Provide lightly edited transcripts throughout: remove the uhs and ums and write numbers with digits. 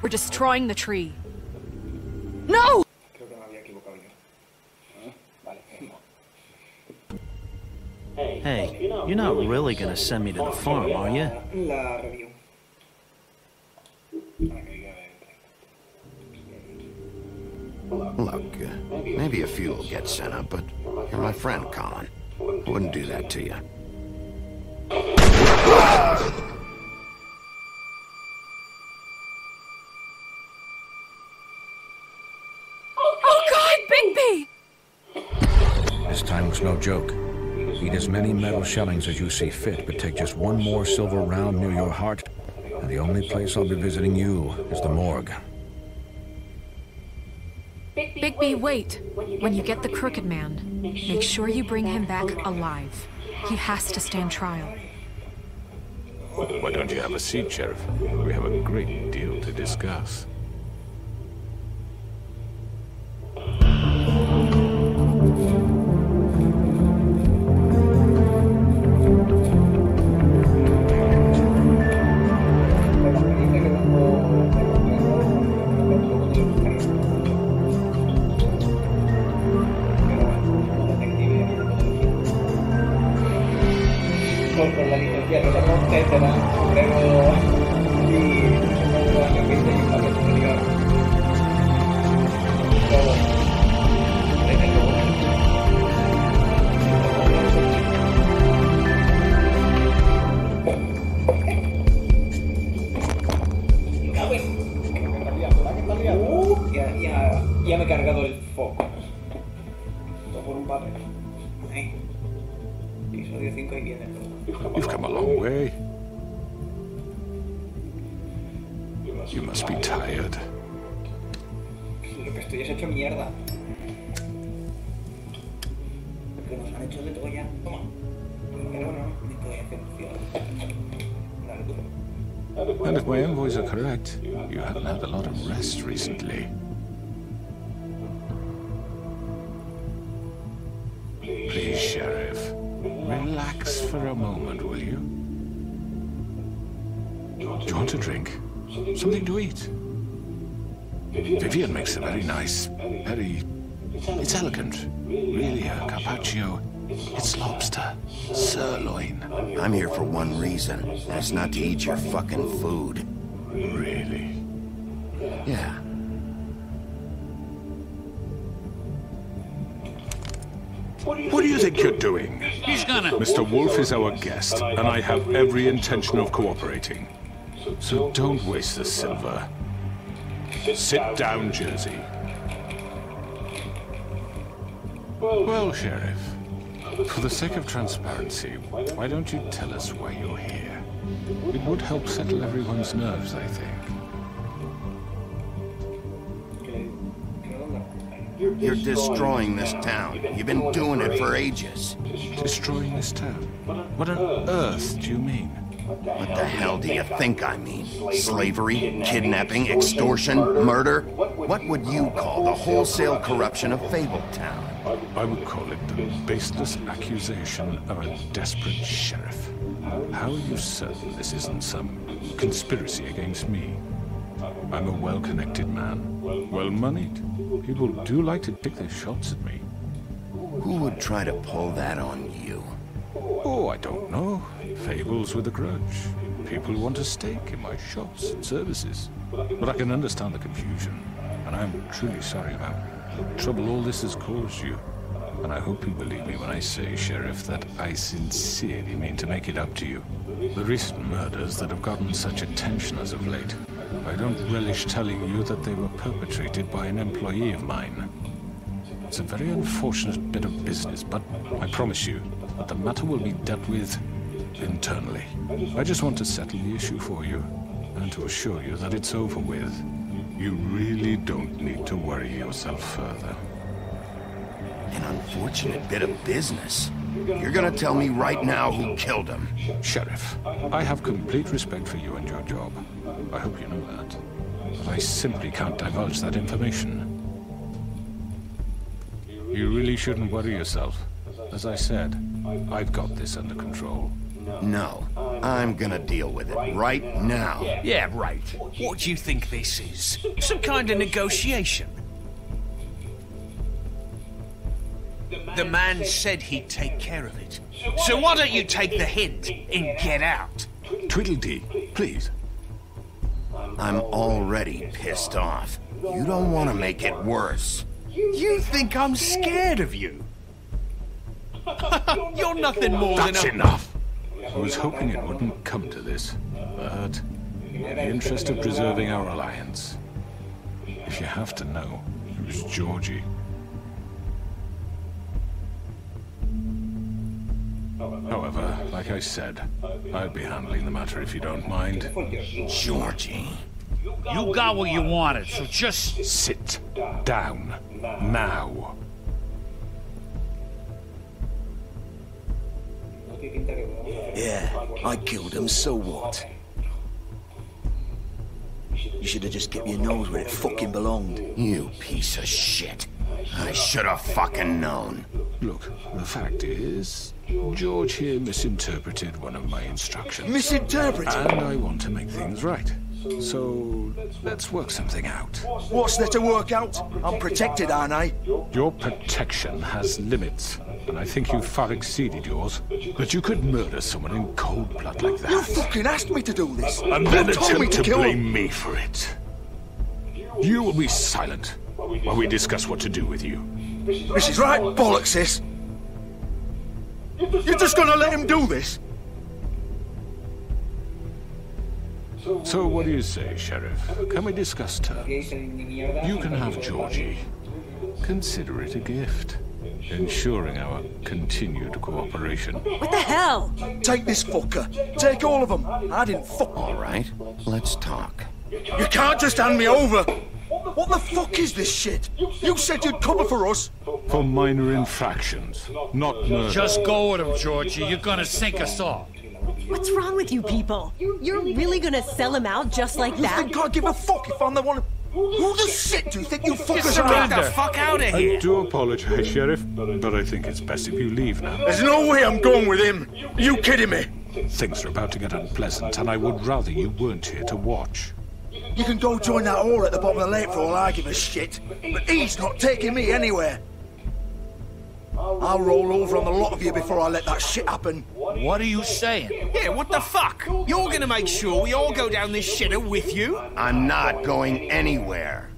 We're destroying the tree. No! Creo que me había equivocado yo. Vale. Hey, you're not really gonna send me to the farm, are you? La review. Look, maybe a few will get sent up, but you're my friend, Colin. I wouldn't do that to you. Oh God, Bigby! This time was no joke. Eat as many metal shellings as you see fit, but take just one more silver round near your heart, and the only place I'll be visiting you is the morgue. Bigby, wait. When you get the Crooked Man, make sure you bring him back alive. He has to stand trial. Why don't you have a seat, Sheriff? We have a great deal to discuss. Con la licencia que tengo, etcétera, pero y no año que hice y para que se diga todo ya me he cargado el foco. Todo por un papel. Episodio 5 y viene todo. You've come a long way. You must be tired. Lo que estoy es hecho mierda. Porque nos han hecho de todo ya. Toma. Pero no, ni de atención. And if my envoys are correct, you haven't had a lot of rest recently. Please, Sheriff, relax for a moment, will you? Do you want a drink? Something to eat? Vivian makes a very nice, it's elegant. Really, a carpaccio. It's lobster, sirloin. I'm here for one reason, and it's not to eat your fucking food. Really? Yeah. What do you think you're doing? He's gonna... Mr. Wolf is our guest, and I have every intention of cooperating. So don't waste the silver. Sit down, Jersey. Well, Sheriff, for the sake of transparency, why don't you tell us why you're here? It would help settle everyone's nerves, I think. You're destroying this town. You've been doing it for ages. Destroying this town? What on earth do you mean? What the hell do you think I mean? Slavery, kidnapping, extortion, murder? What would you call the wholesale corruption of Fabletown? I would call it the baseless accusation of a desperate sheriff. How are you certain this isn't some conspiracy against me? I'm a well-connected man, well-moneyed. People do like to take their shots at me. Who would try to pull that on you? Oh, I don't know. Fables with a grudge. People who want a stake in my shops and services. But I can understand the confusion, and I'm truly sorry about the trouble all this has caused you. And I hope you believe me when I say, Sheriff, that I sincerely mean to make it up to you. The recent murders that have gotten such attention as of late, I don't relish telling you that they were perpetrated by an employee of mine. It's a very unfortunate bit of business, but I promise you that the matter will be dealt with internally. I just want to settle the issue for you, and to assure you that it's over with. You really don't need to worry yourself further. An unfortunate bit of business. You're gonna tell me right now who killed him. Sheriff, I have complete respect for you and your job. I hope you know that. But I simply can't divulge that information. You really shouldn't worry yourself. As I said, I've got this under control. No, I'm gonna deal with it right now. Yeah, right. What do you think this is? Some kind of negotiation? The man said he'd take care of it. So why don't you take the hint and get out? Tweedledee, please. I'm already pissed off. You don't want to make it worse. You think I'm scared of you? You're nothing more That's than a... enough. I was hoping it wouldn't come to this, but in the interest of preserving our alliance, if you have to know, it was Georgie. However, like I said, I'd be handling the matter if you don't mind. Georgie. You got what you wanted, so just... Sit down, now. Yeah, I killed him, so what? You should have just kept your nose where it fucking belonged. You piece of shit. I should have fucking known. Look, the fact is, George here misinterpreted one of my instructions. Misinterpreted? And I want to make things right. So, let's work something out. What's there to work out? I'm protected, aren't I? Your protection has limits, and I think you've far exceeded yours. But you could murder someone in cold blood like that. You fucking asked me to do this. And then you told me attempt to kill blame him. me for it. You will be silent while we discuss what to do with you. This is right, bollocks, sis. You're just gonna let him do this? So what do you say, Sheriff? Can we discuss terms? You can have Georgie. Consider it a gift, ensuring our continued cooperation. What the hell? Take this fucker. Take all of them. I didn't fuck. All right, let's talk. You can't just hand me over. What the fuck is this shit? You said you'd cover for us. For minor infractions, not murder. Just go with him, Georgie. You're gonna sink us all. What's wrong with you people? You're really gonna sell him out just like You that? think I give a fuck if I'm the one? Who the shit do you think you fuckers Get are? the fuck out of I here. do apologize, Sheriff, but I think it's best if you leave now. There's no way I'm going with him. You kidding me? Things are about to get unpleasant, and I would rather you weren't here to watch. You can go join that whore at the bottom of the lake for all I give a shit. But he's not taking me anywhere. I'll roll over on the lot of you before I let that shit happen. What are you saying? Yeah, what the fuck? You're gonna make sure we all go down this shitter with you? I'm not going anywhere.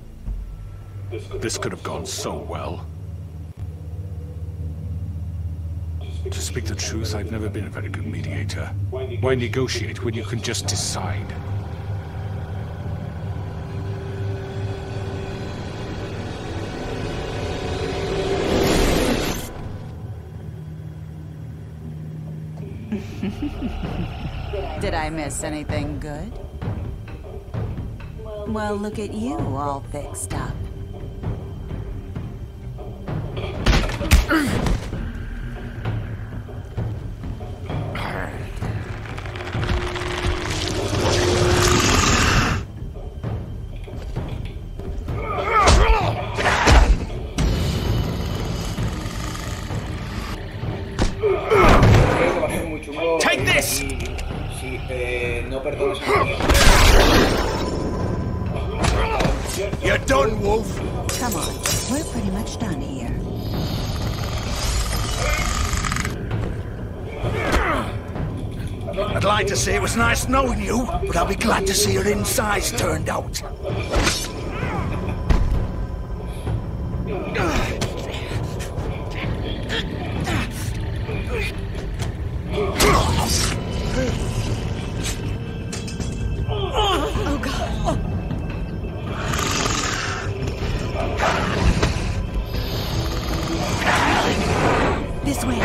This could have gone so well. To speak the truth, I've never been a very good mediator. Why negotiate when you can just decide? Did I miss anything good? Well, look at you, all fixed up. Take this! You're done, Wolf. Come on, we're pretty much done here. I'd like to say it was nice knowing you, but I'll be glad to see your insides turned out. Oh, God. This way.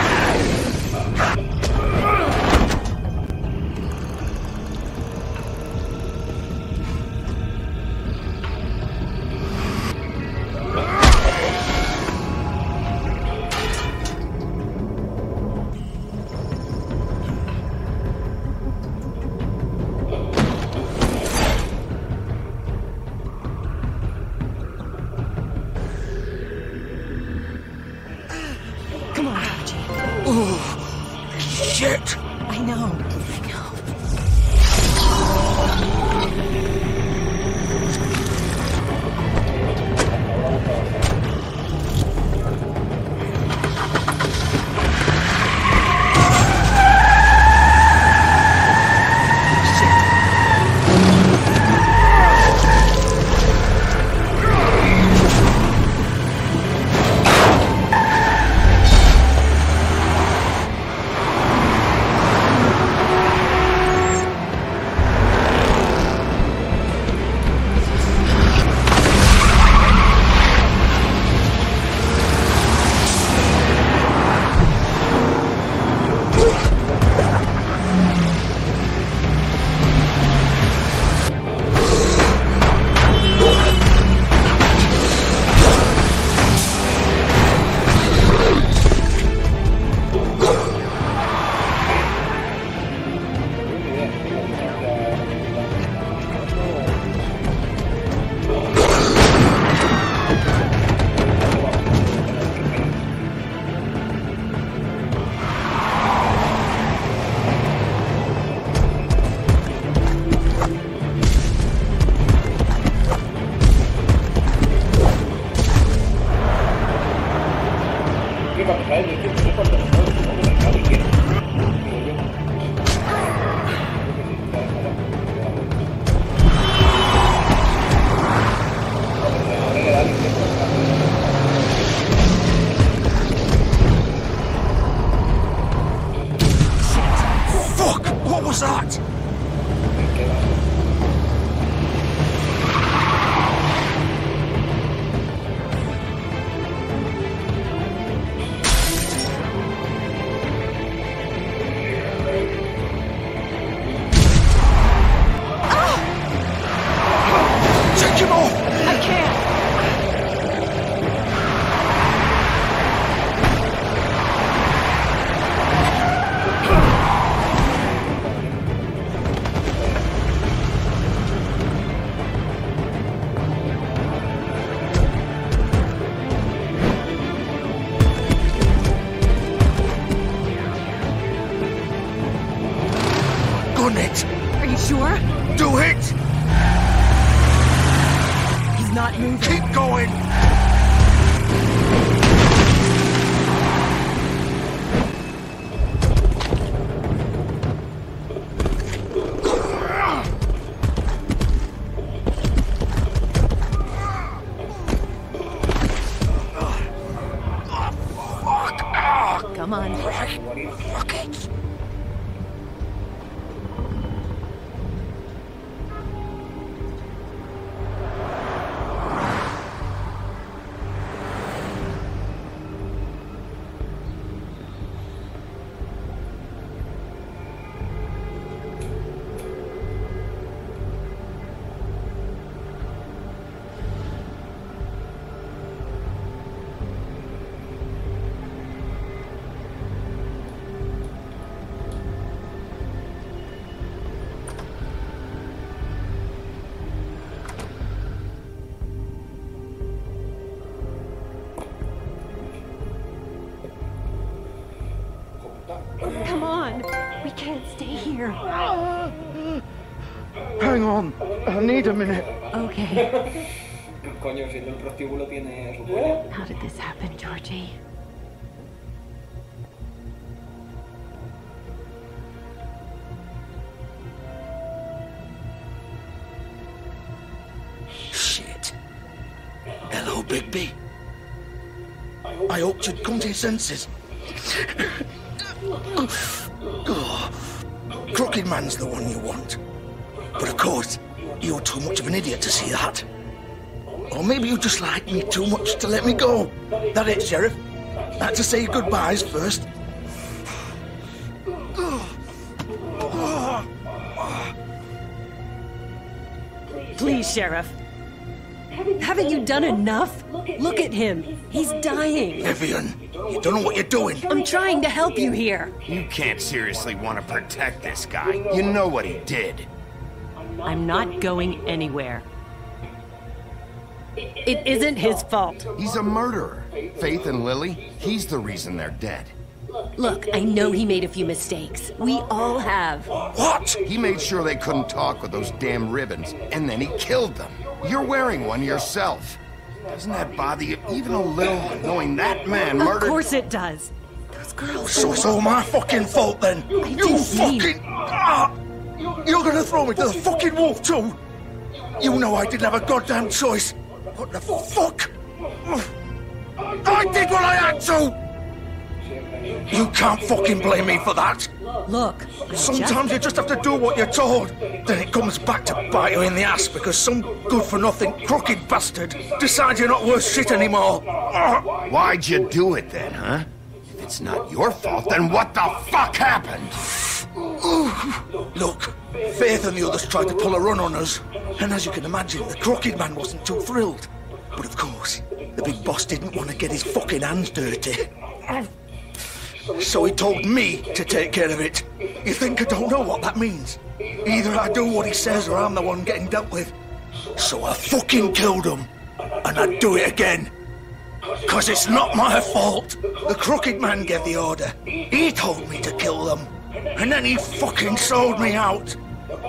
was that? Take him off! I can't! Gun it! Are you sure? Do it! He's not moving. Keep going! Come on. Fuck it! Come on. We can't stay here. Hang on, I need a minute. Okay. Coño, si el prostíbulo tiene su cuerda. How did this happen, Georgie? Shit. Hello, Bigby. I hoped you'd come to your senses. Crooked Man's the one you want. But of course, you're too much of an idiot to see that. Or maybe you just like me too much to let me go. That it, Sheriff? I had to say goodbyes first. Please, Sheriff. Haven't you done enough? Look at him. He's dying. Vivian, you don't know what you're doing. I'm trying to help you here. You can't seriously want to protect this guy. You know what he did. I'm not going anywhere. It isn't his fault. He's a murderer. Faith and Lily, he's the reason they're dead. Look, I know he made a few mistakes. We all have. What? He made sure they couldn't talk with those damn ribbons, and then he killed them. You're wearing one yourself. Doesn't that bother you even a little, knowing that man murdered... Of course it does. Those girls... So it's all my fucking fault then? You fucking... You're gonna throw me to the fucking wolf too? You know I didn't have a goddamn choice. What the fuck? I did what I had to! You can't fucking blame me for that. Look, sometimes you just have to do what you're told. Then it comes back to bite you in the ass because some good-for-nothing crooked bastard decides you're not worth shit anymore. Why'd you do it then, huh? If it's not your fault, then what the fuck happened? Look, Faith and the others tried to pull a run on us. And as you can imagine, the crooked man wasn't too thrilled. But of course, the big boss didn't want to get his fucking hands dirty. So he told me to take care of it. You think I don't know what that means? Either I do what he says or I'm the one getting dealt with. So I fucking killed him. And I'd do it again. 'Cause it's not my fault. The crooked man gave the order. He told me to kill them. And then he fucking sold me out.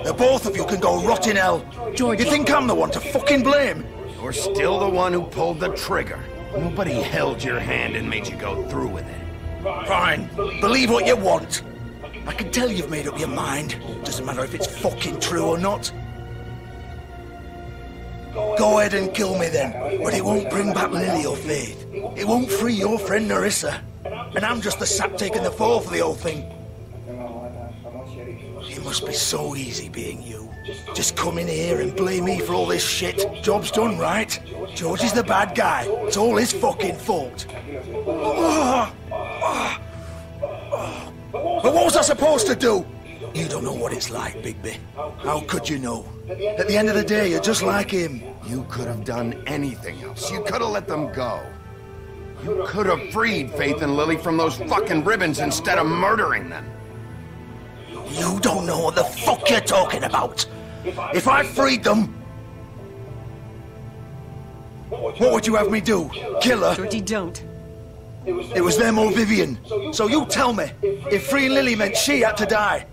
The both of you can go rot in hell. George, you think I'm the one to fucking blame? You're still the one who pulled the trigger. Nobody held your hand and made you go through with it. Fine. Believe what you want. I can tell you've made up your mind. Doesn't matter if it's fucking true or not. Go ahead and kill me then. But it won't bring back Lily or Faith. It won't free your friend Nerissa. And I'm just the sap taking the fall for the whole thing. It must be so easy being you. Just come in here and blame me for all this shit. Job's done, right? George is the bad guy. It's all his fucking fault. But what was I supposed to do? You don't know what it's like, Bigby. How could you know? At the end of the day, you're just like him. You could have done anything else. You could have let them go. You could have freed Faith and Lily from those fucking ribbons instead of murdering them. You don't know what the fuck you're talking about. If I freed them... What would you have me do? Kill her? Georgie, don't. It was them or Vivian. So you tell me, if freeing Lily meant she had to die,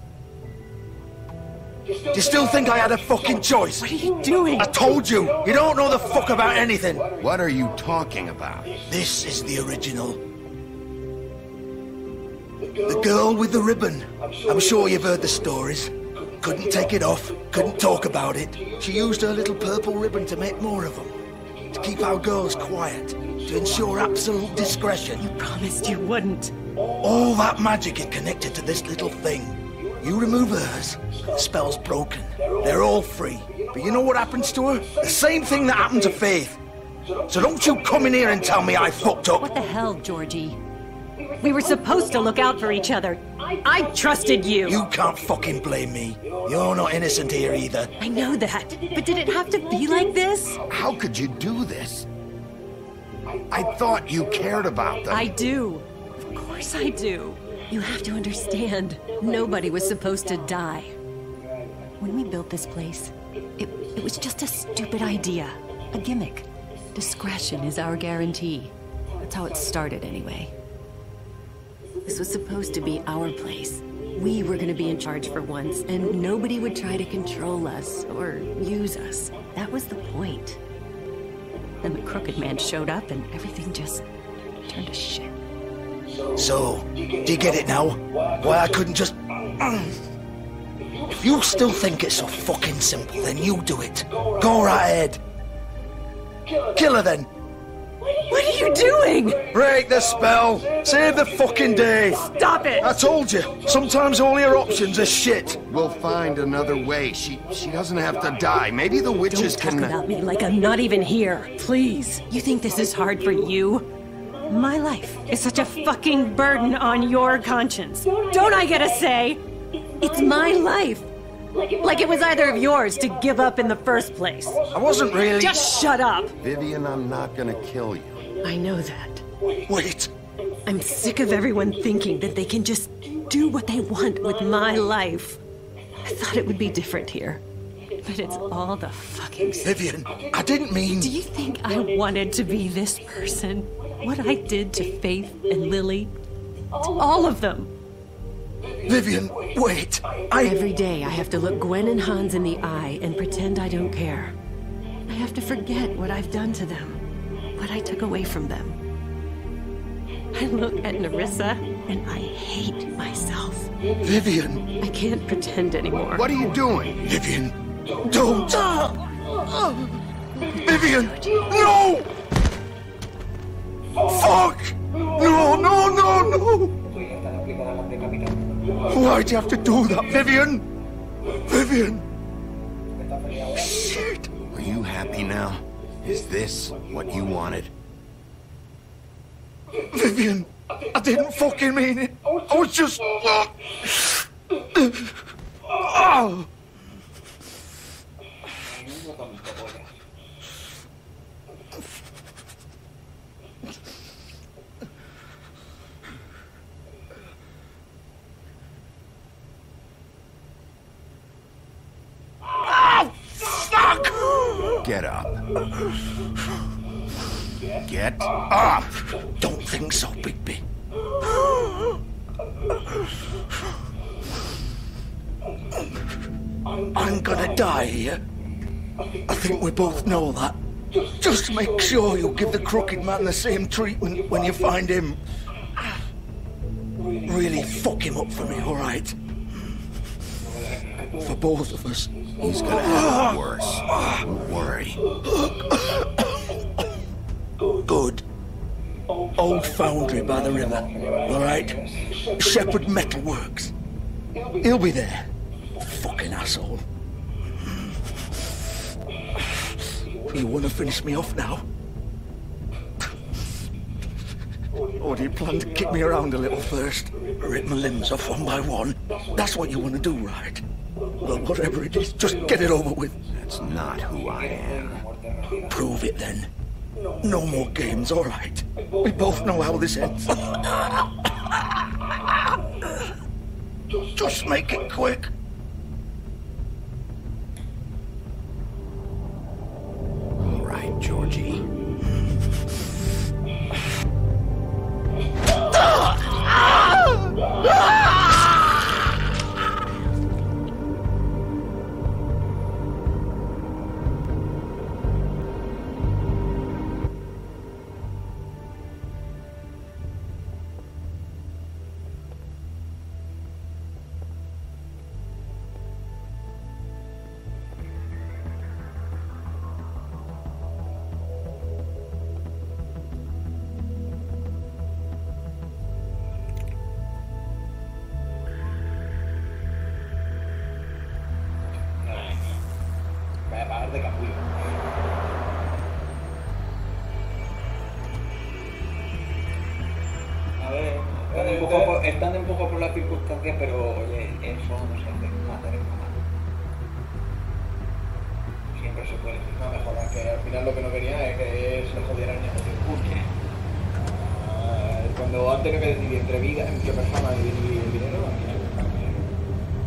do you still think I had a fucking choice? What are you doing? I told you, you don't know the fuck about anything. What are you talking about? This is the original. The girl with the ribbon. I'm sure you've heard the stories. Couldn't take it off, couldn't talk about it. She used her little purple ribbon to make more of them. To keep our girls quiet. To ensure absolute discretion. You promised you wouldn't. All that magic is connected to this little thing. You remove hers, the spell's broken. They're all free. But you know what happens to her? The same thing that happened to Faith. So don't you come in here and tell me I fucked up. What the hell, Georgie? We were supposed to look out for each other. I trusted you. You can't fucking blame me. You're not innocent here either. I know that. But did it have to be like this? How could you do this? I thought you cared about them. I do. Of course I do. You have to understand, nobody was supposed to die. When we built this place, it was just a stupid idea, a gimmick. Discretion is our guarantee. That's how it started anyway. This was supposed to be our place. We were gonna be in charge for once, and nobody would try to control us or use us. That was the point. Then the crooked man showed up and everything just turned to shit. So, do you get it now? Why I couldn't just... If you still think it's so fucking simple, then you do it. Go right ahead. Kill her then. What are you doing? Break the spell. Save the fucking day. Stop it. I told you. Sometimes all your options are shit. We'll find another way. She doesn't have to die. Maybe the witches Don't talk about me like I'm not even here. Please. You think this is hard for you? My life is such a fucking burden on your conscience. Don't I get a say? It's my life. Like it was either of yours to give up in the first place. I wasn't really... Just shut up. Vivian, I'm not gonna kill you. I know that. Wait. I'm sick of everyone thinking that they can just do what they want with my life. I thought it would be different here. But it's all the fucking... Vivian, I didn't mean... Do you think I wanted to be this person? What I did to Faith and Lily? To all of them. Vivian, wait. Every day I have to look Gwen and Hans in the eye and pretend I don't care. I have to forget what I've done to them. What I took away from them. I look at Nerissa and I hate myself. Vivian. I can't pretend anymore. What are you doing? Vivian, don't. Vivian, no! Fuck! No, no, no, no! Why'd you have to do that, Vivian? Vivian! Shit! Are you happy now? Is this what you wanted? Vivian, I didn't fucking mean it. I was just... Oh. Get up. Get up! Don't think so, Bigby. I'm gonna die here. I think we both know that. Just make sure you give the crooked man the same treatment when you find him. Really fuck him up for me, all right? For both of us. He's gonna have it worse. Don't worry. Good. Old foundry by the river, all right? Shepherd Metalworks. He'll be there. asshole. You want to finish me off now? Or do you plan to kick me around a little first? Rip my limbs off one by one? That's what you want to do, right? Well, whatever it is, just get it over with. That's not who I am. Prove it then. No more games, all right? We both know how this ends. Just make it quick. All right, Georgie. Vaya a pagar de capullo. A ver, están un poco por las circunstancias, pero oye, eso no se hace. Matar es matar. Siempre se puede. No mejorar, que al final lo que no quería es que se le jodiera el negocio. Cuando han tenido que decidir entre vida, entre personas y el dinero, al final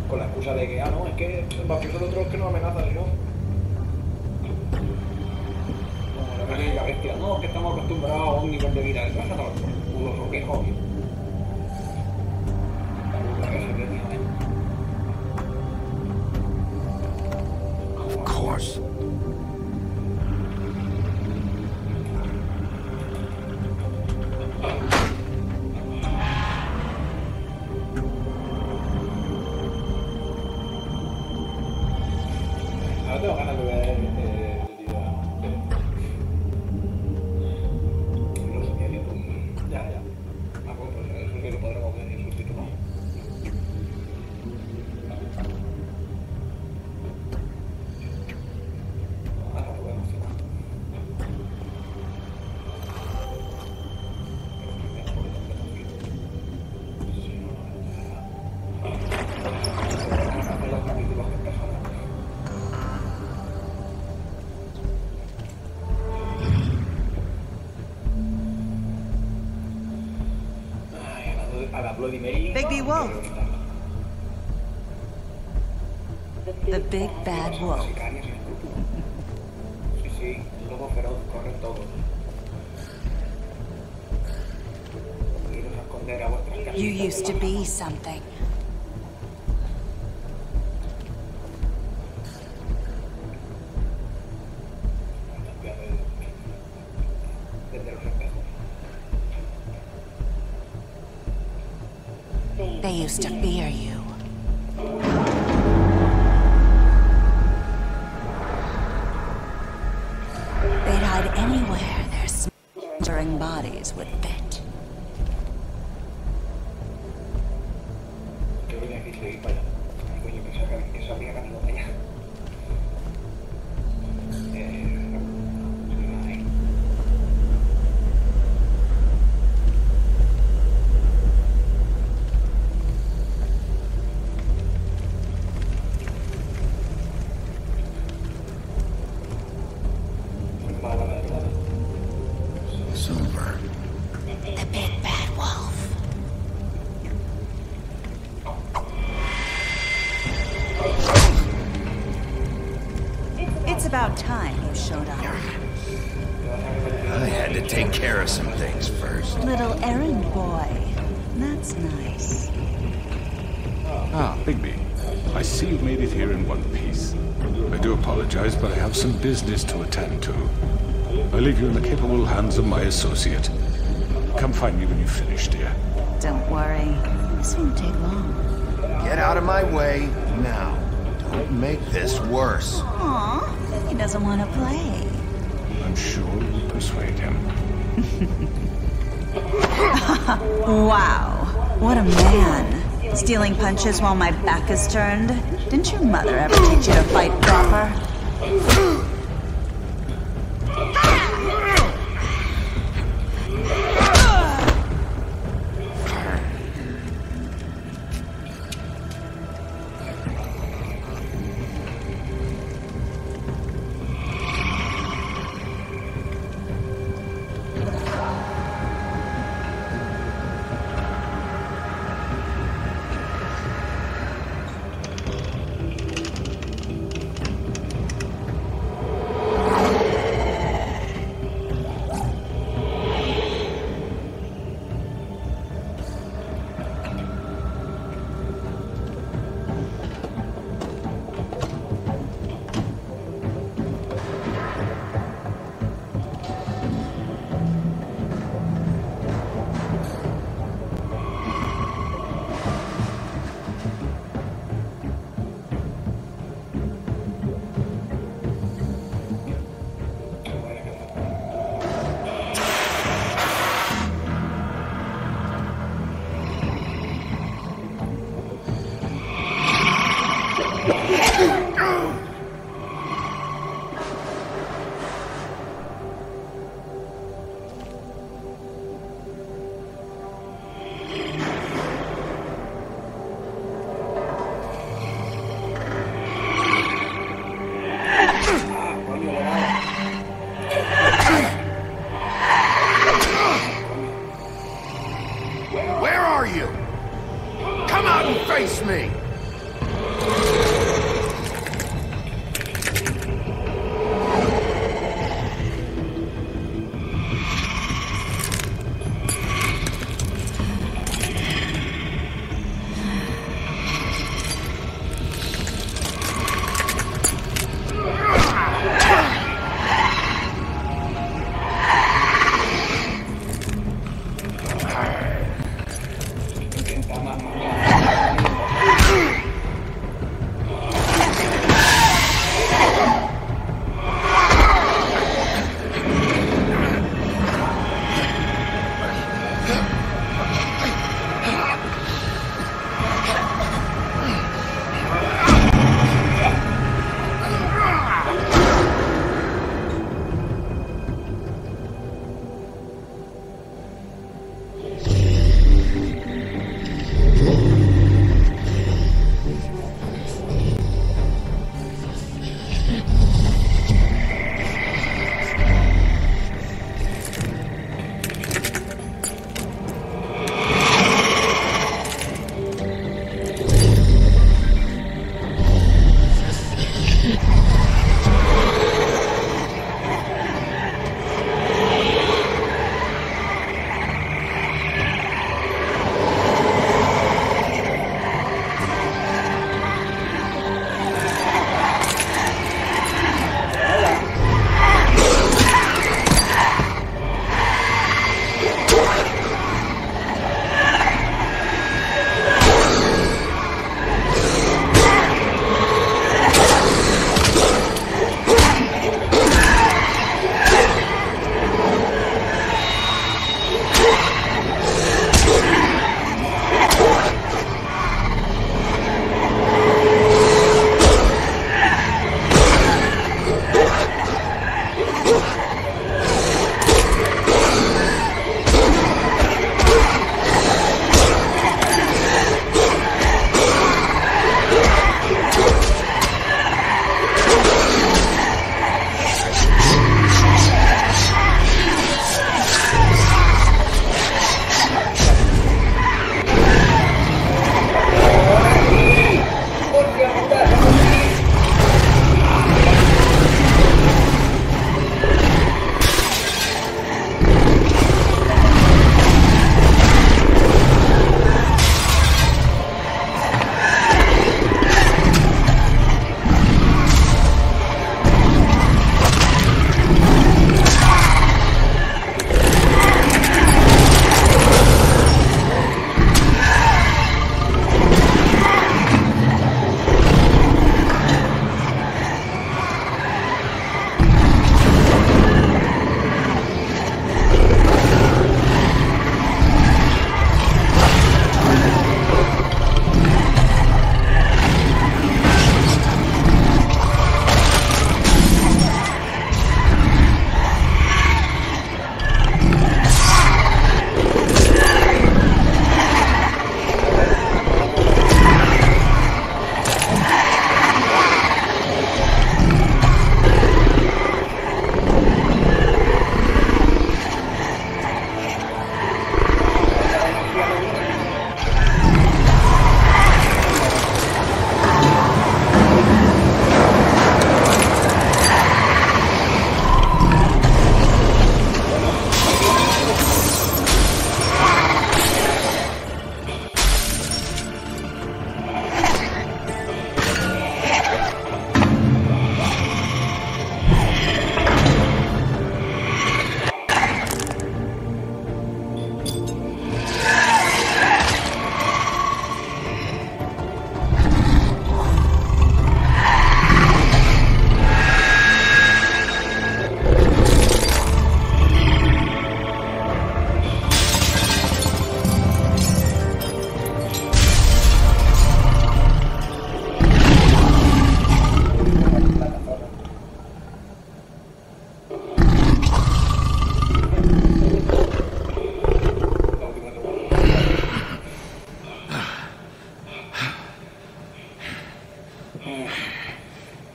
con la excusa de que, no, es que el mafioso de otro es que no amenaza, sino. No, la bestia, no, es que estamos acostumbrados a un nivel de vida, eso es por culo, que jodido. Of course. Ahora tengo ganas de ver los subtítulos. Ya. Pues eso sí lo podremos ver en subtítulos. Ahora lo vemos. Bigby Wolf. The big bad wolf. Sí, un lobo feroz, corre todo. Iros a esconder a vuestras casas. You used to be something. They used to fear you. They'd hide anywhere their smoldering bodies would fit. Yo venía aquí, seguí para allá. Coño, que sabía que no allá. Silver. The big bad wolf. It's about time you showed up. I had to take care of some things first. Little errand boy. That's nice. Ah, Bigby. I see you've made it here in one piece. I do apologize, but I have some business to attend to. I leave you in the capable hands of my associate. Come find me when you've finished, dear. Don't worry. This won't take long. Get out of my way now. Don't make this worse. Aw, he doesn't want to play. I'm sure we'll persuade him. Wow, what a man. Stealing punches while my back is turned. Didn't your mother ever teach you to fight proper?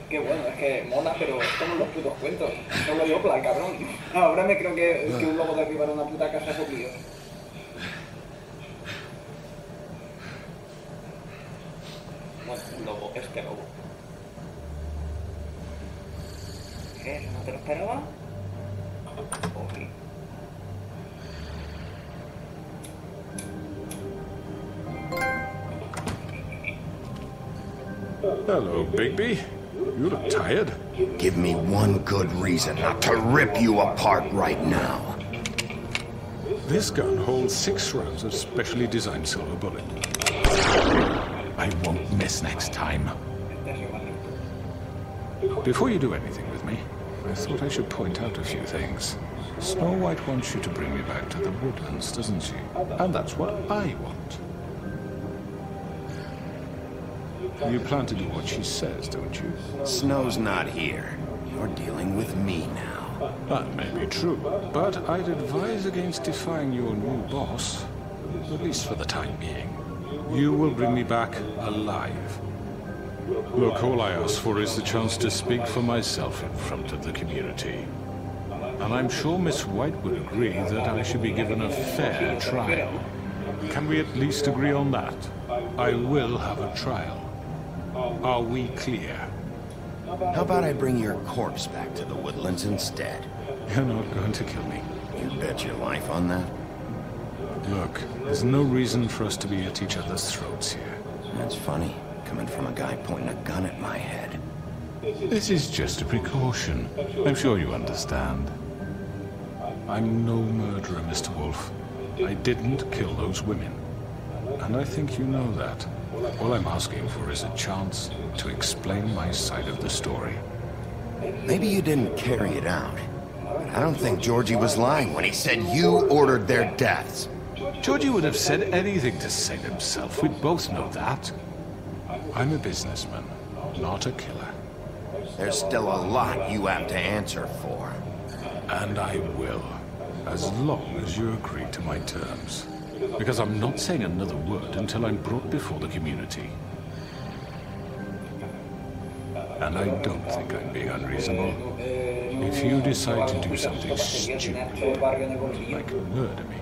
Qué bueno, es que mola, pero como los putos cuentos. Solo yo plan, cabrón. Ahora me creo que un lobo derribar una puta casa es obvio. Bueno, un lobo, este lobo. ¿Qué? ¿Eso no te lo esperaba? Ok. Hello, Bigby. You look tired. Give me one good reason not to rip you apart right now. This gun holds 6 rounds of specially designed silver bullet. I won't miss next time. Before you do anything with me, I thought I should point out a few things. Snow White wants you to bring me back to the woodlands, doesn't she? And that's what I want. You plan to do what she says, don't you? Snow's not here. You're dealing with me now. That may be true, but I'd advise against defying your new boss, at least for the time being. You will bring me back alive. Look, all I ask for is the chance to speak for myself in front of the community. And I'm sure Miss White would agree that I should be given a fair trial. Can we at least agree on that? I will have a trial. Are we clear? How about I bring your corpse back to the woodlands instead? You're not going to kill me. You bet your life on that. Look, there's no reason for us to be at each other's throats here. That's funny, coming from a guy pointing a gun at my head. This is just a precaution. I'm sure you understand. I'm no murderer, Mr. Wolf. I didn't kill those women. And I think you know that. All I'm asking for is a chance to explain my side of the story. Maybe you didn't carry it out. I don't think Georgie was lying when he said you ordered their deaths. Georgie would have said anything to save himself. We both know that. I'm a businessman, not a killer. There's still a lot you have to answer for. And I will, as long as you agree to my terms. Because I'm not saying another word until I'm brought before the community. And I don't think I'm being unreasonable. If you decide to do something stupid, like murder me,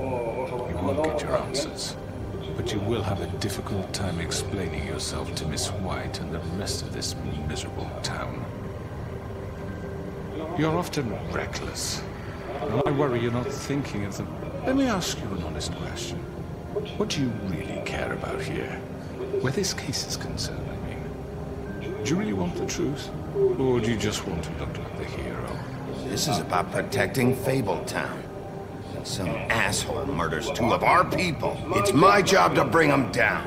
you won't get your answers. But you will have a difficult time explaining yourself to Miss White and the rest of this miserable town. You're often reckless. And I worry you're not thinking of them. Let me ask you an honest question. What do you really care about here? Where this case is concerned, I mean. Do you really want the truth? Or do you just want to look like the hero? This is about protecting Fabletown. And some asshole murders 2 of our people. It's my job to bring them down.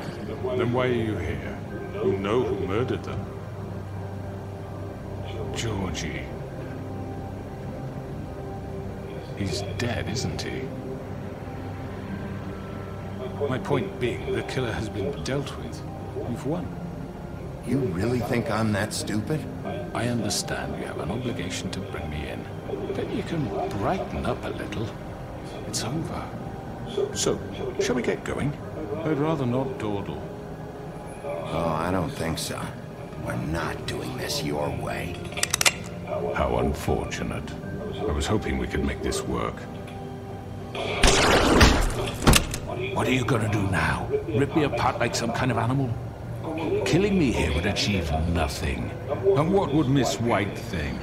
Then why are you here? You know who murdered them. Georgie. He's dead, isn't he? My point being, the killer has been dealt with. You've won. You really think I'm that stupid? I understand you have an obligation to bring me in. But you can brighten up a little. It's over. So, shall we get going? I'd rather not dawdle. Oh, I don't think so. We're not doing this your way. How unfortunate. I was hoping we could make this work. What are you gonna do now? Rip me apart like some kind of animal? Killing me here would achieve nothing. And what would Miss White think?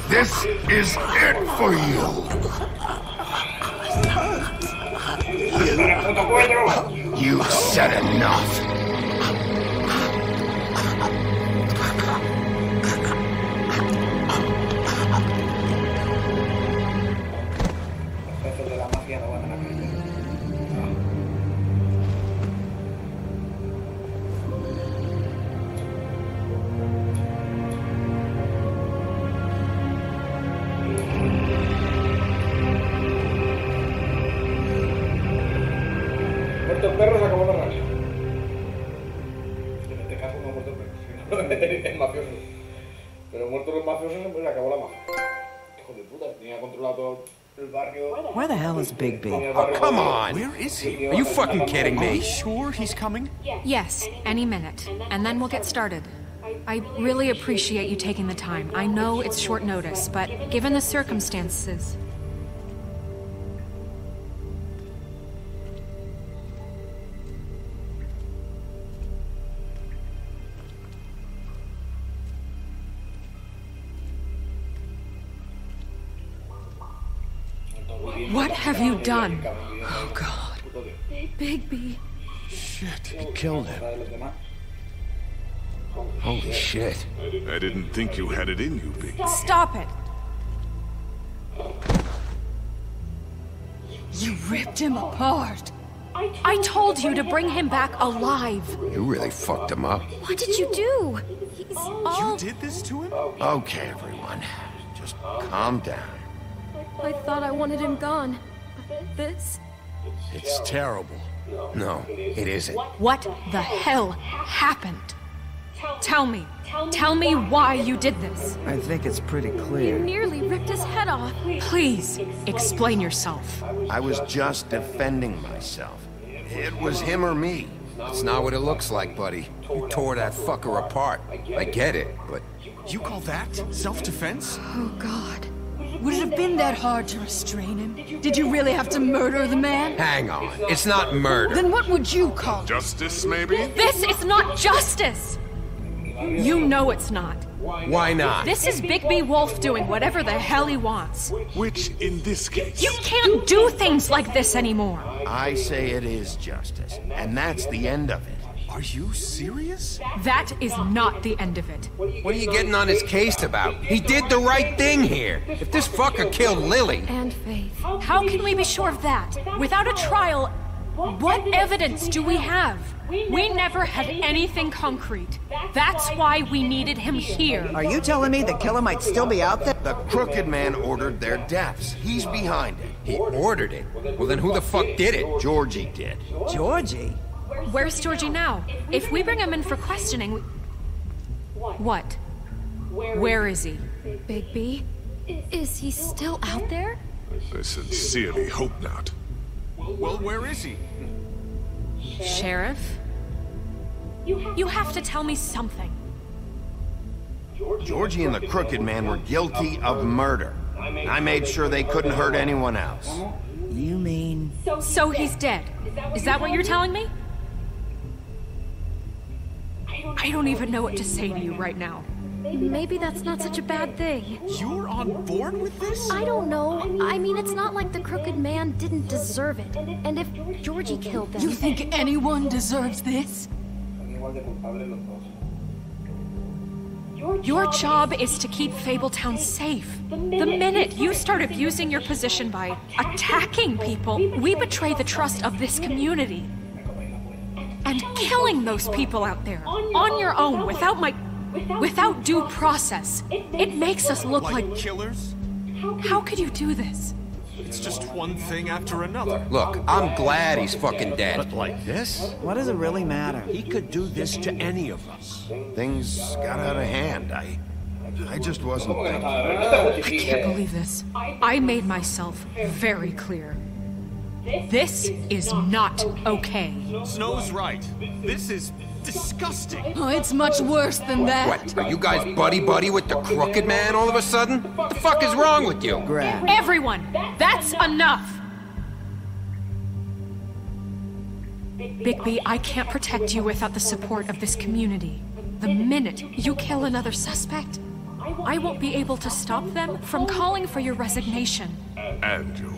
This is it for you! You said enough! Muerto el perro, se acabó la rabia. En este caso no ha muerto el perro, es mafioso. Pero muertos los mafiosos se acabó la mafia. Hijo de puta, tenía controlado todo Where the hell is Bigby? Oh, come on! Where is he? Are you fucking kidding me? Are you sure he's coming? Yes, any minute. And then we'll get started. I really appreciate you taking the time. I know it's short notice, but given the circumstances... What have you done? Oh, God. Bigby. Shit, he killed him. Holy shit. I didn't think you had it in you, Big. Stop it! You ripped him apart. I told you to bring him back alive. You really fucked him up. What did you do? He's all... You did this to him? Okay, everyone. Just calm down. I thought I wanted him gone. But this... It's terrible. No, it isn't. What the hell happened? Tell me. Tell me why you did this. I think it's pretty clear. You nearly ripped his head off. Please, explain yourself. I was just defending myself. It was him or me. It's not what it looks like, buddy. You tore that fucker apart. I get it, but... You call that self-defense? Oh, God. Would it have been that hard to restrain him? Did you really have to murder the man? Hang on. It's not murder. Then what would you call it? Justice, maybe? This is not justice! You know it's not. Why not? This is Bigby Wolf doing whatever the hell he wants. Which, in this case... You can't do things like this anymore. I say it is justice, and that's the end of it. Are you serious? That is not the end of it. What are you getting on his case about? He did the right thing here. If this fucker killed Lily... And Faith. How can we be sure of that? Without a trial, what evidence do we have? We never had anything concrete. That's why we needed him here. Are you telling me the killer might still be out there? The crooked man ordered their deaths. He's behind it. He ordered it? Well, then who the fuck did it? Georgie did. Georgie? Where's Georgie now? If we bring him in for questioning... What? Where is he? Bigby? Is he still out there? I sincerely hope not. Well, where is he? Sheriff? You have to tell me something. Georgie and the crooked man were guilty of murder. I made sure they couldn't hurt anyone else. You mean... So he's dead. Is that what you're telling me? I don't even know what to say to you right now. Maybe that's not such a bad thing. You're on board with this? I don't know. I mean, it's not like the crooked man didn't deserve it. And if Georgie killed them... You think anyone deserves this? Your job is to keep Fabletown safe. The minute you start abusing your position by attacking people, we betray the trust of this community. And killing those people out there, on your own, without due process, it makes us look like killers? How could you do this? It's just one thing after another. Look, I'm glad he's fucking dead. But like this? What does it really matter? He could do this to any of us. Things got out of hand. I just wasn't thinking. I can't believe this. I made myself very clear. This is not okay. Snow's right. This is disgusting. Oh, it's much worse than that. What, are you guys buddy-buddy with the crooked man all of a sudden? What the fuck is wrong with you? Everyone, that's enough! Bigby, I can't protect you without the support of this community. The minute you kill another suspect, I won't be able to stop them from calling for your resignation. And yours.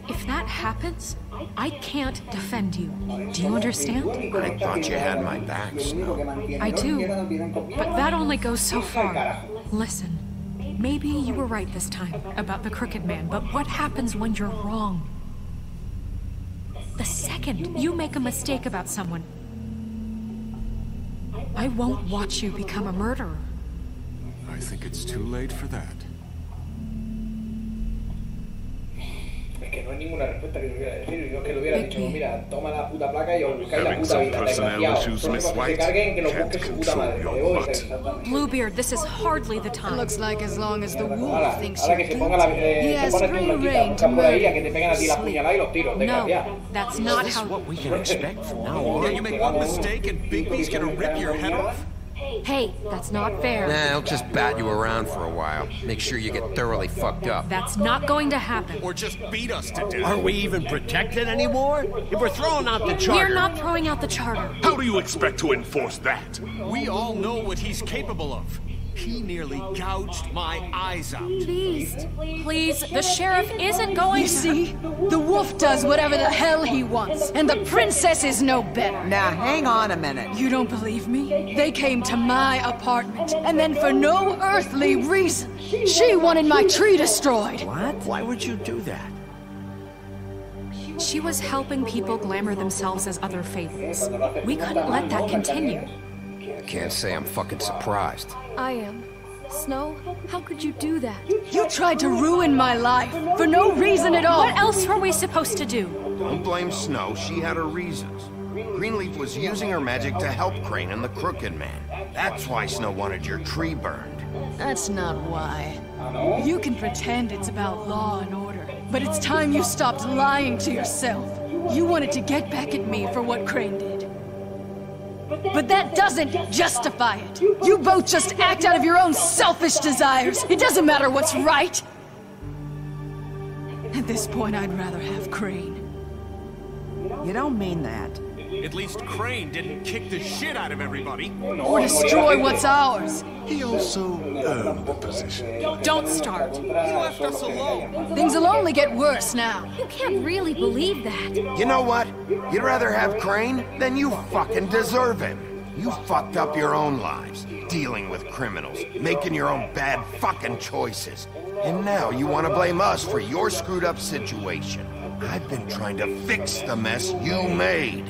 If that happens, I can't defend you. Do you understand? I thought you had my back, Snow. I do, but that only goes so far. Listen, maybe you were right this time about the crooked man, but what happens when you're wrong? The second you make a mistake about someone, I won't watch you become a murderer. I think it's too late for that. que no hay ninguna respuesta que tuviera decir. Yo que le hubiera dicho, mira, toma la puta placa y os buscáis la puta vida, desgraciado. Próximo que se carguen, que lo busque su puta madre. Bluebeard, this is hardly the time. Looks like as long as the wolf thinks Ahora you're que se ponga la... guilty, he has free rein to por ahí a murder. que te peguen a ti las puñaladas y los tiros, desgraciado. No, that's not how... What we can expect from now on. Yeah, you make one mistake and Bigby's gonna rip your head off? Hey, that's not fair. Nah, he'll just bat you around for a while. Make sure you get thoroughly fucked up. That's not going to happen. Or just beat us to death? Are we even protected anymore? If we're throwing out the charter... We're not throwing out the charter. How do you expect to enforce that? We all know what he's capable of. He nearly gouged my eyes out. Please, the sheriff isn't going You see? The wolf does whatever the hell he wants, and the princess is no better. Now, hang on a minute. You don't believe me? They came to my apartment, and then for no earthly reason, she wanted my tree destroyed. What? Why would you do that? She was helping people glamour themselves as other fables. We couldn't let that continue. I can't say I'm fucking surprised. I am. Snow, how could you do that? You tried to ruin my life, for no reason at all. What else were we supposed to do? Don't blame Snow, she had her reasons. Greenleaf was using her magic to help Crane and the Crooked Man. That's why Snow wanted your tree burned. That's not why. You can pretend it's about law and order, but it's time you stopped lying to yourself. You wanted to get back at me for what Crane did. But that doesn't justify it. You both just act out of your own selfish desires. It doesn't matter what's right. At this point, I'd rather have Crane. You don't mean that. At least Crane didn't kick the shit out of everybody. Or destroy what's ours. He also earned the position. Don't start. He left us alone. Things will only get worse now. You can't really believe that. You know what? You'd rather have Crane than you fucking deserve him. You fucked up your own lives, dealing with criminals, making your own bad fucking choices. And now you want to blame us for your screwed up situation. I've been trying to fix the mess you made.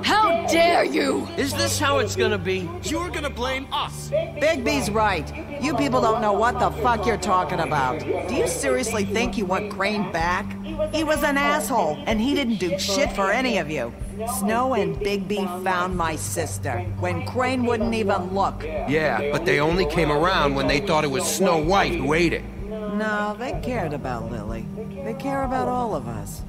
How dare you! Is this how it's gonna be? You're gonna blame us. Bigby's right. You people don't know what the fuck you're talking about. Do you seriously think you want Crane back? He was an asshole, and he didn't do shit for any of you. Snow and Bigby found my sister, when Crane wouldn't even look. Yeah, but they only came around when they thought it was Snow White who ate it. No, they cared about Lily. They care about all of us.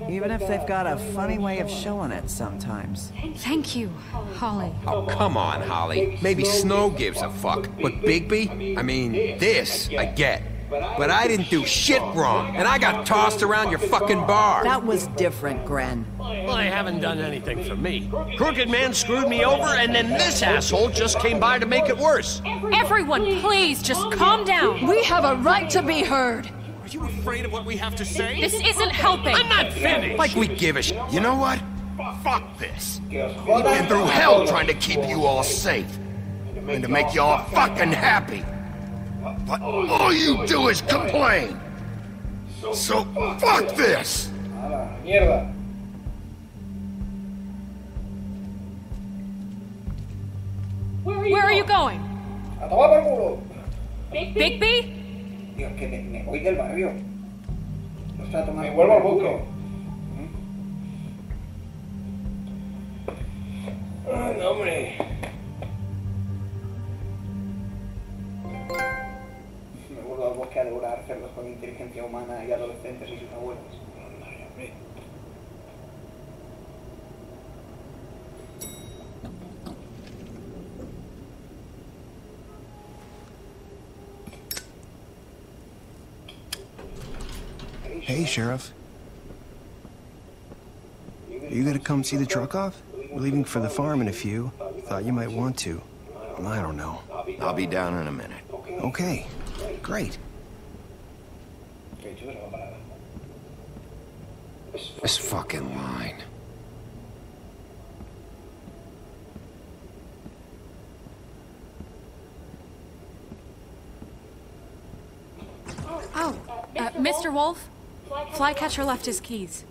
Even if they've got a funny way of showing it sometimes. Thank you, Holly. Oh, come on, Holly. Maybe Snow gives a fuck. But Bigby? I mean, this I get. But I didn't do shit wrong, and I got tossed around your fucking bar. That was different, Gren. Well, they haven't done anything for me. Crooked Man screwed me over, and then this asshole just came by to make it worse. Everyone, please, just calm down. We have a right to be heard. Are you afraid of what we have to say? This isn't helping. I'm not finished. Like we give a shit. You know what? Fuck this. We've been through hell trying to keep you all safe. And to make you all fucking happy. But all you do is complain. So fuck this. Mierda. Where are you going? A tomar por culo. Bigby? Dios, que me voy del barrio. O sea, me vuelvo al buque. Ay, no, hombre. Me vuelvo al bosque a devorar cerdos con inteligencia humana y adolescentes y sus abuelos. Ay, hombre. Hey, Sheriff. Are you gonna come see the truck off? We're leaving for the farm in a few. Thought you might want to. I don't know. I'll be down in a minute. Okay, great. This fucking line. Oh, Mr. Wolf? Flycatcher left his keys.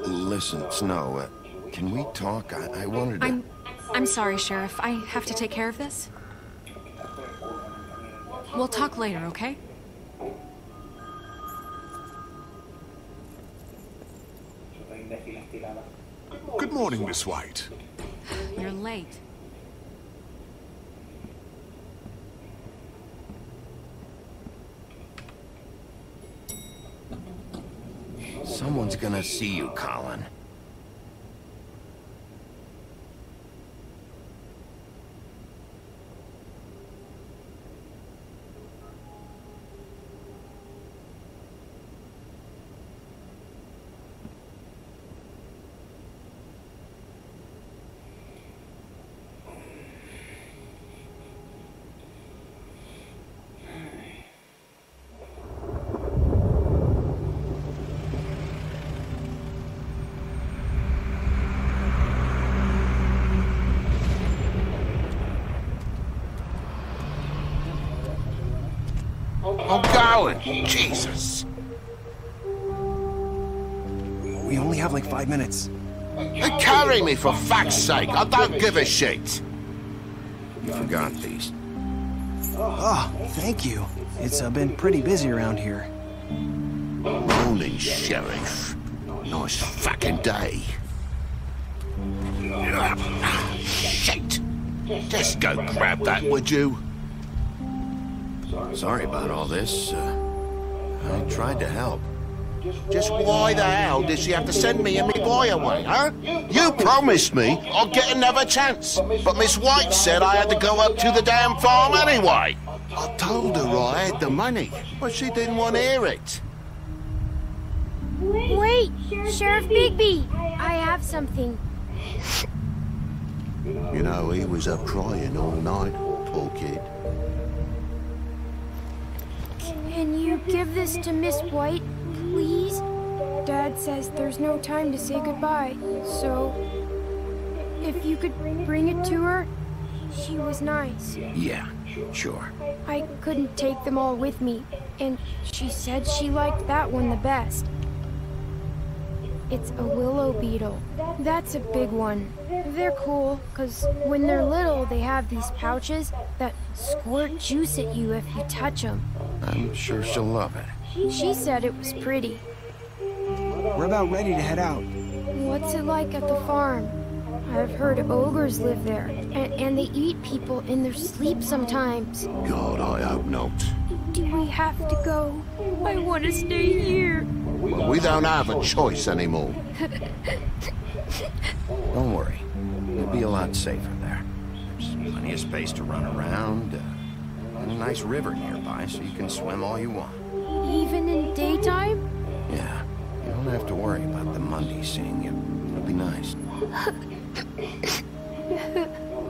Listen, Snow, can we talk? I wanted to... I'm sorry, Sheriff. I have to take care of this. We'll talk later, okay? Good morning, Miss White. You're late. Someone's gonna see you, Colin. I'm going! Jesus! We only have like 5 minutes. Carry me, for fuck's sake! I don't give a shit! You forgot these. Oh, thank you. It's been pretty busy around here. Morning, Sheriff. Nice fucking day. Shit! Just go grab that, would you? Sorry about all this. I tried to help. Just why the hell did she have to send me and me boy away, huh? You promised me I'd get another chance, but Miss White said I had to go up to the damn farm anyway. I told her I had the money, but she didn't want to hear it. Wait, Sheriff Bigby, I have something. You know, he was up crying all night, poor kid. Can you give this to Miss White, please? Dad says there's no time to say goodbye, so if you could bring it to her, she was nice. Yeah, sure. I couldn't take them all with me, and she said she liked that one the best. It's a willow beetle. That's a big one. They're cool, because when they're little, they have these pouches that squirt juice at you if you touch them. I'm sure she'll love it. She said it was pretty. We're about ready to head out. What's it like at the farm? I've heard ogres live there, and they eat people in their sleep sometimes. God, I hope not. Do we have to go? I want to stay here. Well, we don't have a choice anymore. Don't worry. You'll be a lot safer there. There's plenty of space to run around, and a nice river nearby so you can swim all you want. Even in daytime? Yeah. You don't have to worry about the Monday seeing you. It'll be nice.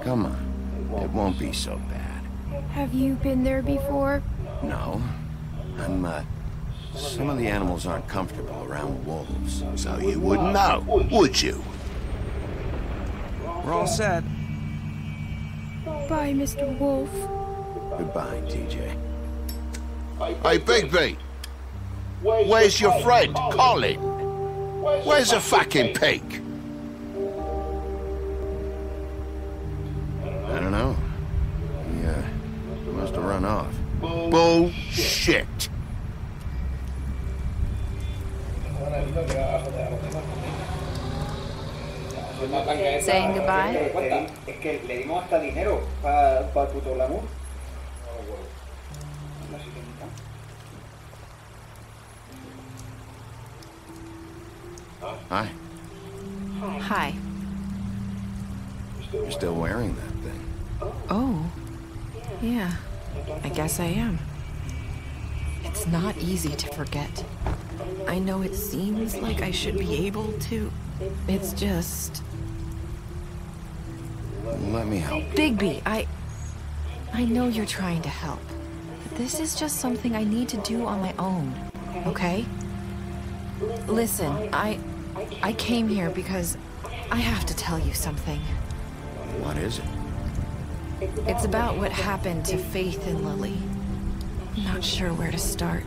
Come on. It won't be so bad. Have you been there before? No. Some of the animals aren't comfortable around wolves, so you wouldn't know, would you? We're all set. Bye, Mr. Wolf. Goodbye, TJ. Hey, Bigby! Where's your friend, Colin? Where's the fucking pig? I don't know. He must have run off. Bullshit! Saying goodbye? Es que le dimos hasta dinero para el puto glamour. Hi. Hi. You're still wearing that thing. Oh. Yeah. I guess I am. It's not easy to forget. I know it seems like I should be able to. It's just... Let me help. Bigby, I know you're trying to help. But this is just something I need to do on my own, okay? Listen, I came here because I have to tell you something. What is it? It's about what happened to Faith and Lily. I'm not sure where to start.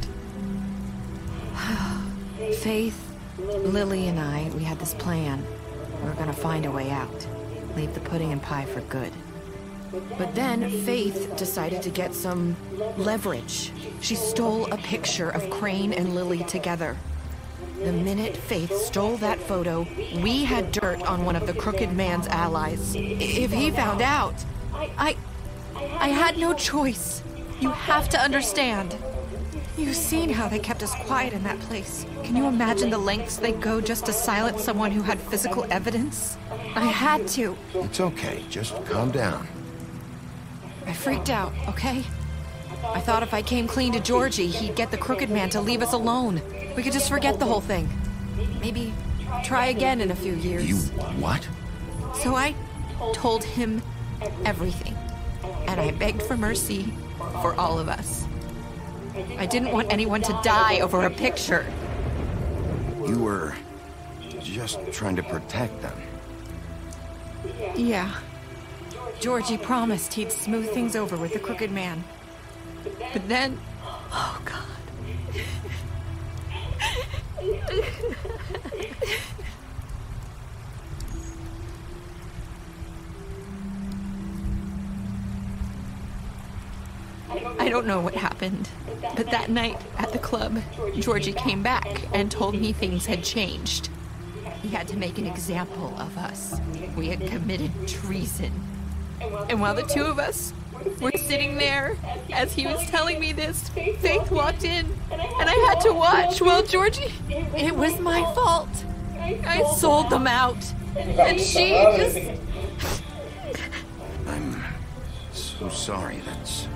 Faith, Lily, and I, we had this plan. We were gonna find a way out. leave the pudding and pie for good. But then Faith decided to get some leverage. She stole a picture of Crane and Lily together. The minute Faith stole that photo, we had dirt on one of the Crooked Man's allies. If he found out, I had no choice. You have to understand. You've seen how they kept us quiet in that place. Can you imagine the lengths they'd go just to silence someone who had physical evidence? I had to. It's okay, just calm down. I freaked out, okay? I thought if I came clean to Georgie, he'd get the Crooked Man to leave us alone. We could just forget the whole thing. Maybe try again in a few years. You what? So I told him everything. And I begged for mercy for all of us. I didn't want anyone to die over a picture. You were just trying to protect them. Yeah. Georgie promised he'd smooth things over with the Crooked Man. But then... Oh, God. I don't know what happened, but that night at the club, Georgie came back and told me things had changed. He had to make an example of us. We had committed treason. And while the two of us were sitting there, as he was telling me this, Faith walked in, and I had to watch while Georgie... It was my fault. I sold them out, and she just... I'm so sorry, that's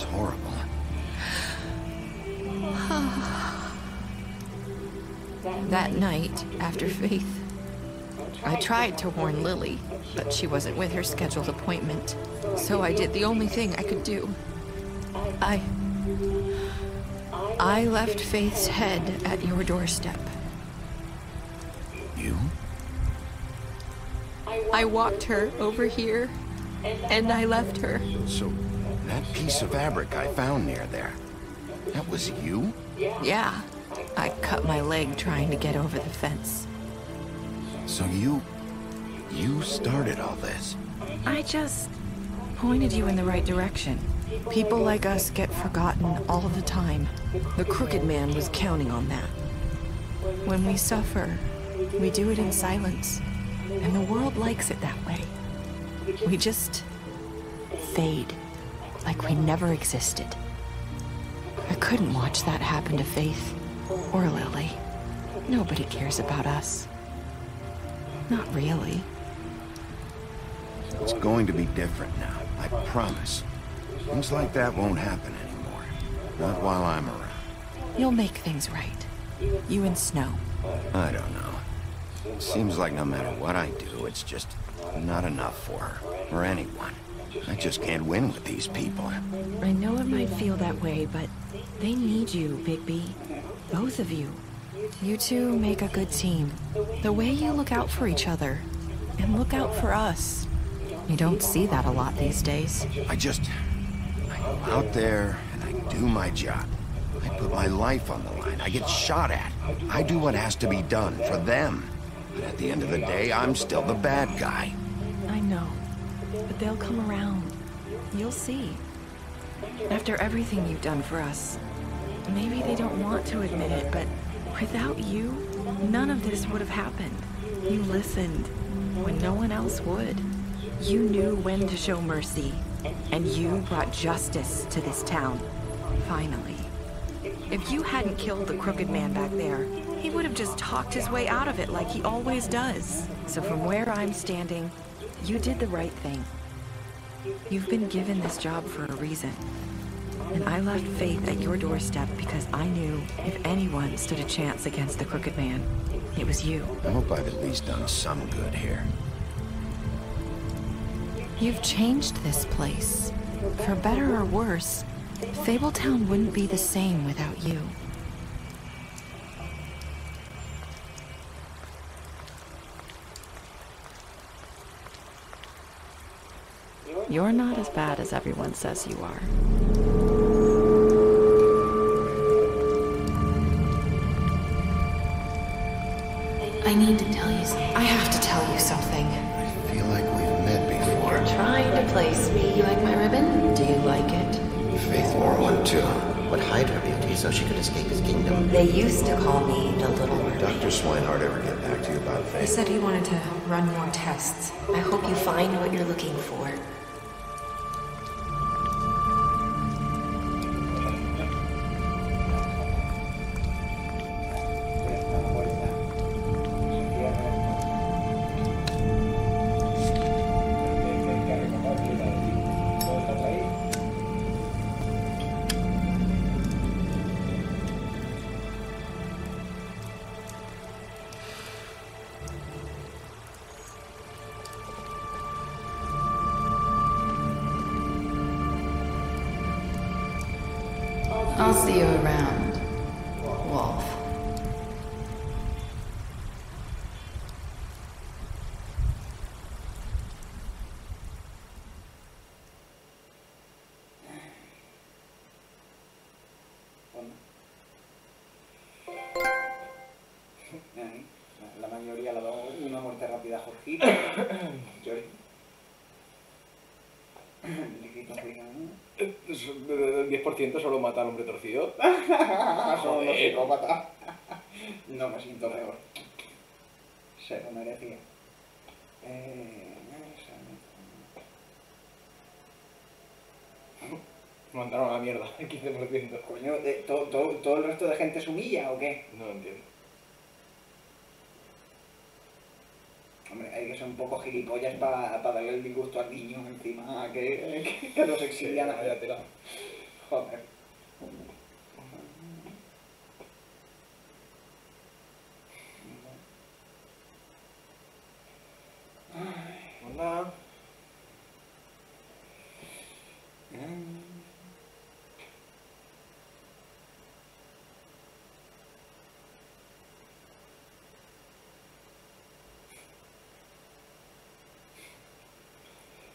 horrible. That night, after Faith, I tried to warn Lily, but she wasn't with her scheduled appointment. So I did the only thing I could do. I left Faith's head at your doorstep. You? I walked her over here, and I left her. So, that piece of fabric I found near there, that was you? Yeah. I cut my leg trying to get over the fence. So you started all this? I just pointed you in the right direction. People like us get forgotten all the time. The Crooked Man was counting on that. When we suffer, we do it in silence. And the world likes it that way. We just fade, like we never existed. I couldn't watch that happen to Faith or Lily. Nobody cares about us. Not really. It's going to be different now, I promise. Things like that won't happen anymore. Not while I'm around. You'll make things right. You and Snow. I don't know. It seems like no matter what I do, it's just not enough for her, or anyone. I just can't win with these people. I know it might feel that way, but they need you, Bigby. Both of you. You two make a good team. The way you look out for each other, and look out for us. You don't see that a lot these days. I go out there, and I do my job. I put my life on the line. I get shot at. I do what has to be done for them. But at the end of the day, I'm still the bad guy. I know. But they'll come around. You'll see. After everything you've done for us. Maybe they don't want to admit it, but without you, none of this would have happened. You listened when no one else would. You knew when to show mercy, and you brought justice to this town. Finally. If you hadn't killed the Crooked Man back there, he would have just talked his way out of it like he always does. So from where I'm standing, you did the right thing. You've been given this job for a reason. And I left Faith at your doorstep because I knew if anyone stood a chance against the Crooked Man, it was you. I hope I've at least done some good here. You've changed this place. For better or worse, Fabletown wouldn't be the same without you. You're not as bad as everyone says you are. I need to tell you something. I have to tell you something. I feel like we've met before. You're trying to place me. You like my ribbon? Do you like it? Faith wore one too. Would hide her beauty so she could escape his kingdom. They used to call me the Little Did Dr. Swinehart ever get back to you about Faith? He said he wanted to run more tests. I hope you find what you're looking for. I'll see you around, Wolf. La mayoría le ha dado una muerte rápida a Jorgito. El 10% solo mata al hombre torcido. Son unos psicópatas. No me siento peor. Se lo merecía. Mandaron a la mierda, el 15%. Coño, ¿todo el resto de gente se humilla o qué? No lo entiendo. Hombre, hay que ser un poco gilipollas para darle el disgusto al niño encima, que los exilian. Sí, joder. Hola.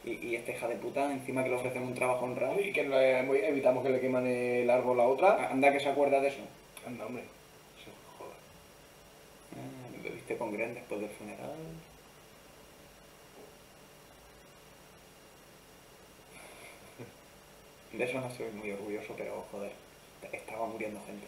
Y esta hija de puta, encima que le ofrecen un trabajo honrado y que evitamos que le queman el árbol a otra. Anda que se acuerda de eso. Anda, hombre. Se joda. Me bebiste con Gren después del funeral. De eso no estoy muy orgulloso, pero joder, estaba muriendo gente.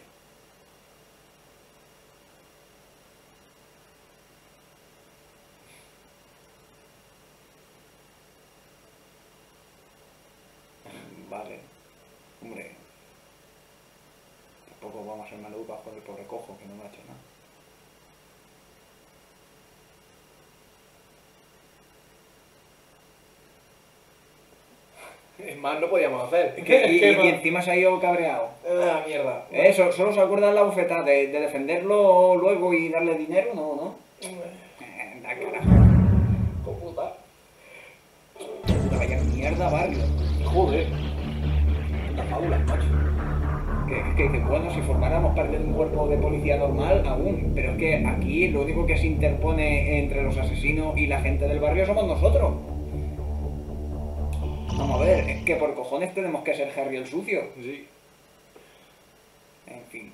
Vale, hombre, tampoco vamos a ser malucos con el pobre cojo que no me ha hecho nada. Es más, no podíamos hacer. Y encima se ha ido cabreado. Ah, mierda. Eso, solo se acuerda de la bufetada, de defenderlo luego y darle dinero, no. Da carajo. Puta. Vaya mierda, barrio. Joder. Las fábulas, macho. Que bueno, si formáramos parte de un cuerpo de policía normal, aún. Pero es que aquí lo único que se interpone entre los asesinos y la gente del barrio somos nosotros. Vamos a ver, es que por cojones tenemos que ser Bigby el Sucio. Sí. En fin.